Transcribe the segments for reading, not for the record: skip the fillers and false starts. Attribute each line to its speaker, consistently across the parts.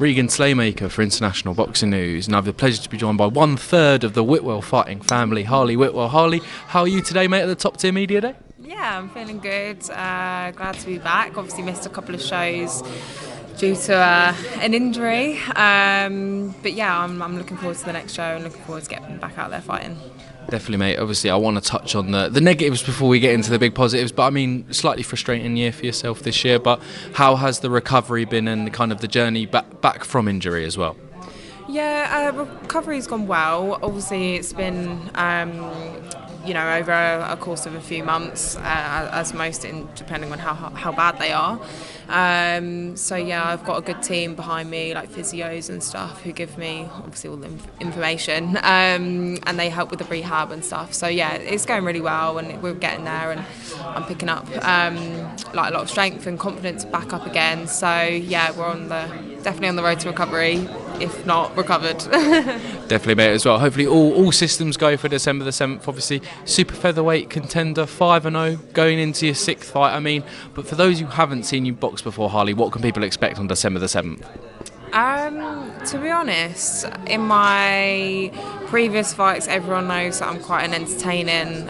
Speaker 1: Regan Slaymaker for International Boxing News, and I have the pleasure to be joined by 1/3 of the Whitwell fighting family, Harli Whitwell. Harli, how are you today, mate, at the Top Tier Media Day?
Speaker 2: Yeah, I'm feeling good. Glad to be back. Obviously missed a couple of shows due to an injury. But yeah, I'm looking forward to the next show and looking forward to getting back out there fighting.
Speaker 1: Definitely, mate. Obviously, I want to touch on the negatives before we get into the big positives. But I mean, slightly frustrating year for yourself this year. But how has the recovery been and kind of the journey back from injury as well?
Speaker 2: Yeah, recovery's gone well. Obviously, it's been over a course of a few months, as most, depending on how bad they are. So yeah, I've got a good team behind me, like physios and stuff, who give me obviously all the information, and they help with the rehab and stuff. So yeah, it's going really well, and we're getting there, and I'm picking up like a lot of strength and confidence back up again. So yeah, we're definitely on the road to recovery, if not recovered.
Speaker 1: Definitely, mate, as well. Hopefully all systems go for December the 7th. Obviously, super featherweight contender, 5-0, going into your 6th fight. I mean, but for those who haven't seen you box before, Harli, what can people expect on December the 7th?
Speaker 2: To be honest, in my previous fights, everyone knows that I'm quite an entertaining,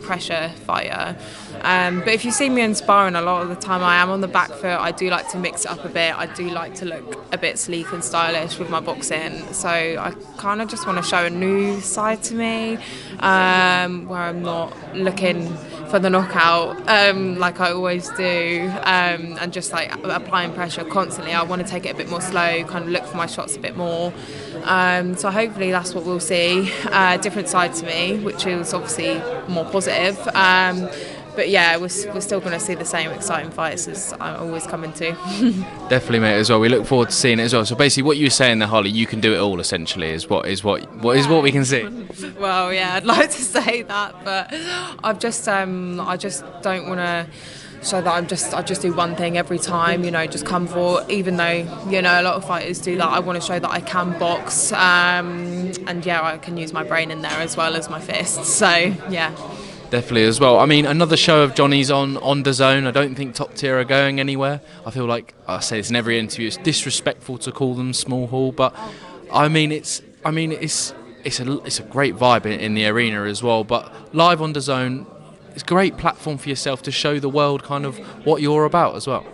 Speaker 2: pressure fighter. But if you see me in sparring, a lot of the time I am on the back foot. I do like to mix it up a bit. I do like to look a bit sleek and stylish with my boxing. So I kind of just want to show a new side to me, where I'm not looking for the knockout like I always do, and just like applying pressure constantly. I want to take it a bit more slow, kind of look for my shots a bit more. So hopefully that's what we'll see. Different side to me, which is obviously more positive. But yeah, we're still going to see the same exciting fights as I always come into.
Speaker 1: Definitely, mate, as well. We look forward to seeing it as well. So basically, what you were saying there, Harli, you can do it all. Essentially, is what we can see.
Speaker 2: Well, yeah, I'd like to say that, but I just don't want to show that I just do one thing every time. Just come for. Even though a lot of fighters do that, I want to show that I can box, and yeah, I can use my brain in there as well as my fists. So yeah.
Speaker 1: Definitely as well. I mean, another show of Johnny's on DAZN. I don't think Top Tier are going anywhere. I feel like I say this in every interview. It's disrespectful to call them small hall, but I mean it's a great vibe in the arena as well. But live on DAZN, it's a great platform for yourself to show the world kind of what you're about as well.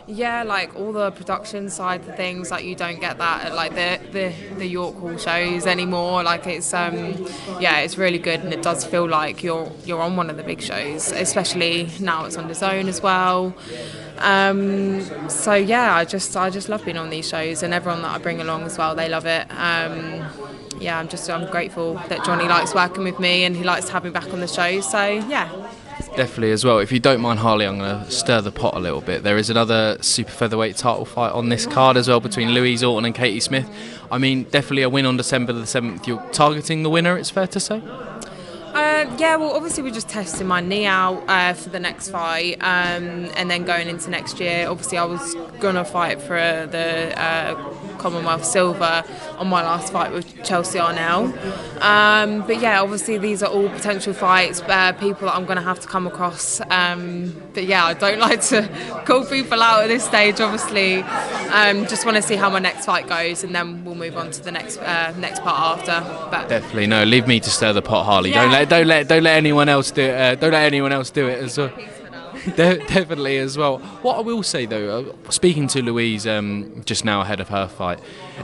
Speaker 2: Yeah, like all the production side of things, like you don't get that at like the York Hall shows anymore. Like it's it's really good, and it does feel like you're on one of the big shows, especially now it's on DAZN as well. So yeah, I just love being on these shows, and everyone that I bring along as well, they love it. Yeah, I'm grateful that Johnny likes working with me, and he likes to have me back on the show. So yeah.
Speaker 1: Definitely as well. If you don't mind, Harli, I'm going to stir the pot a little bit. There is another super featherweight title fight on this card as well between Louise Orton and Katie Smith. I mean, definitely a win on December the 7th. You're targeting the winner, it's fair to say?
Speaker 2: Yeah, well, obviously we're just testing my knee out for the next fight, and then going into next year. Obviously, I was going to fight for the Commonwealth Silver on my last fight with Chelsea Arnell. But yeah, obviously these are all potential fights, people that I'm going to have to come across. But yeah, I don't like to call people out at this stage, obviously. Just want to see how my next fight goes, and then we'll move on to the next part after. But
Speaker 1: definitely, no, leave me to stir the pot, Harli.
Speaker 2: Yeah.
Speaker 1: Don't let anyone else do it. Don't let anyone else do it as well. Definitely as well. What I will say though, speaking to Louise just now ahead of her fight,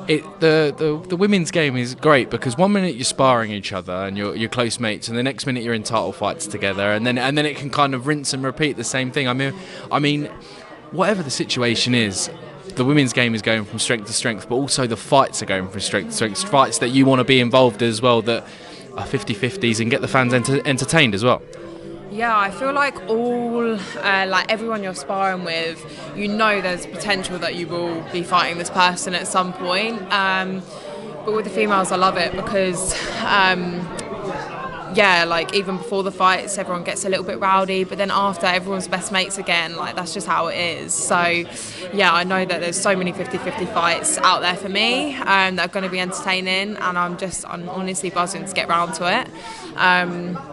Speaker 1: the women's game is great because one minute you're sparring each other and you're close mates, and the next minute you're in title fights together, and then it can kind of rinse and repeat the same thing. I mean, whatever the situation is, the women's game is going from strength to strength, but also the fights are going from strength to strength. Fights that you want to be involved in as well, that are 50-50s and get the fans entertained as well.
Speaker 2: Yeah, I feel like everyone you're sparring with, there's potential that you will be fighting this person at some point. But with the females, I love it because yeah, like even before the fights, everyone gets a little bit rowdy, but then after, everyone's best mates again. Like that's just how it is. So, yeah, I know that there's so many 50-50 fights out there for me that are going to be entertaining, and I'm honestly buzzing to get round to it.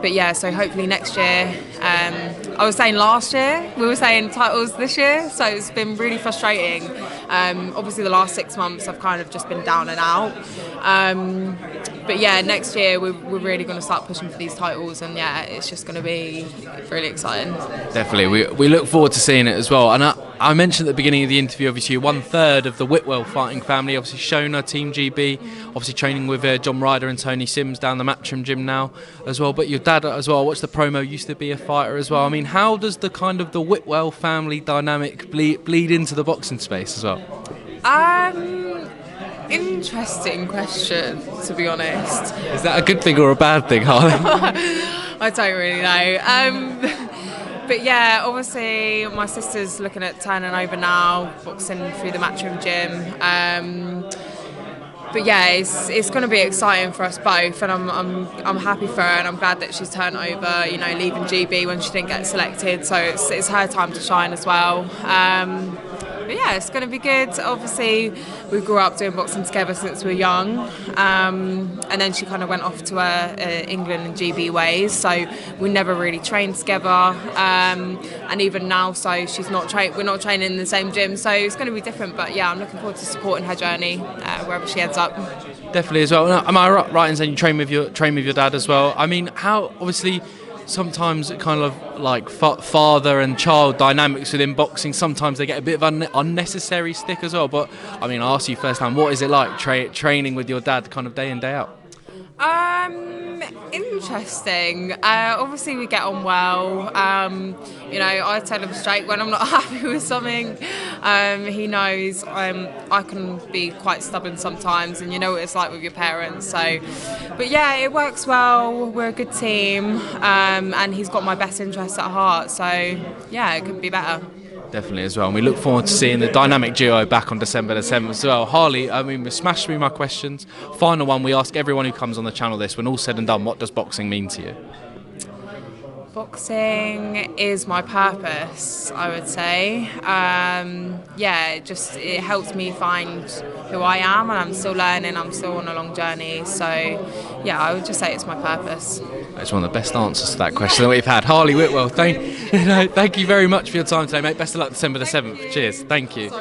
Speaker 2: But yeah, so hopefully next year. I was saying last year, we were saying titles this year, so it's been really frustrating. Obviously, the last 6 months I've kind of just been down and out. But yeah, next year we're really going to start pushing for these titles, and yeah, it's just going to be really exciting.
Speaker 1: Definitely, we look forward to seeing it as well. And I mentioned at the beginning of the interview, obviously you're 1/3 of the Whitwell fighting family. Obviously Shona, Team GB, obviously training with John Ryder and Tony Sims down the Matchroom gym now as well. But your dad as well, I watched the promo, used to be a fighter as well. I mean, how does the kind of the Whitwell family dynamic bleed into the boxing space as well?
Speaker 2: Interesting question, to be honest.
Speaker 1: Is that a good thing or a bad thing, Harli?
Speaker 2: I don't really know. But yeah, obviously my sister's looking at turning over now, boxing through the Matchroom gym. But yeah, it's going to be exciting for us both, and I'm happy for her, and I'm glad that she's turned over. You know, leaving GB when she didn't get selected, so it's her time to shine as well. But yeah, it's going to be good. Obviously, we grew up doing boxing together since we were young, and then she kind of went off to her England and GB ways, so we never really trained together. And even now, so she's not we're not training in the same gym, so it's going to be different. But yeah, I'm looking forward to supporting her journey wherever she ends up.
Speaker 1: Definitely as well. Now, am I right in saying you train with your dad as well? I mean, how obviously. Sometimes it kind of like father and child dynamics within boxing, sometimes they get a bit of unnecessary stick as well. But I mean, I ask you first time, what is it like training with your dad kind of day in, day out?
Speaker 2: Interesting. Obviously we get on well. You know, I tell him straight when I'm not happy with something. He knows I can be quite stubborn sometimes, and you know what it's like with your parents. So, but yeah, it works well. We're a good team, and he's got my best interests at heart. So yeah, it could be better.
Speaker 1: Definitely as well, and we look forward to seeing the dynamic duo back on December the 7th as well. Harli, I mean, we smashed through my questions. Final one, we ask everyone who comes on the channel this, when all's said and done, what does boxing mean to you?
Speaker 2: Boxing is my purpose, I would say. Yeah, it helps me find who I am, and I'm still learning, I'm still on a long journey. So yeah, I would just say it's my purpose.
Speaker 1: That's one of the best answers to that question that we've had. Harli Whitwell, thank you very much for your time today, mate. Best of luck December the 7th. Cheers. Thank you.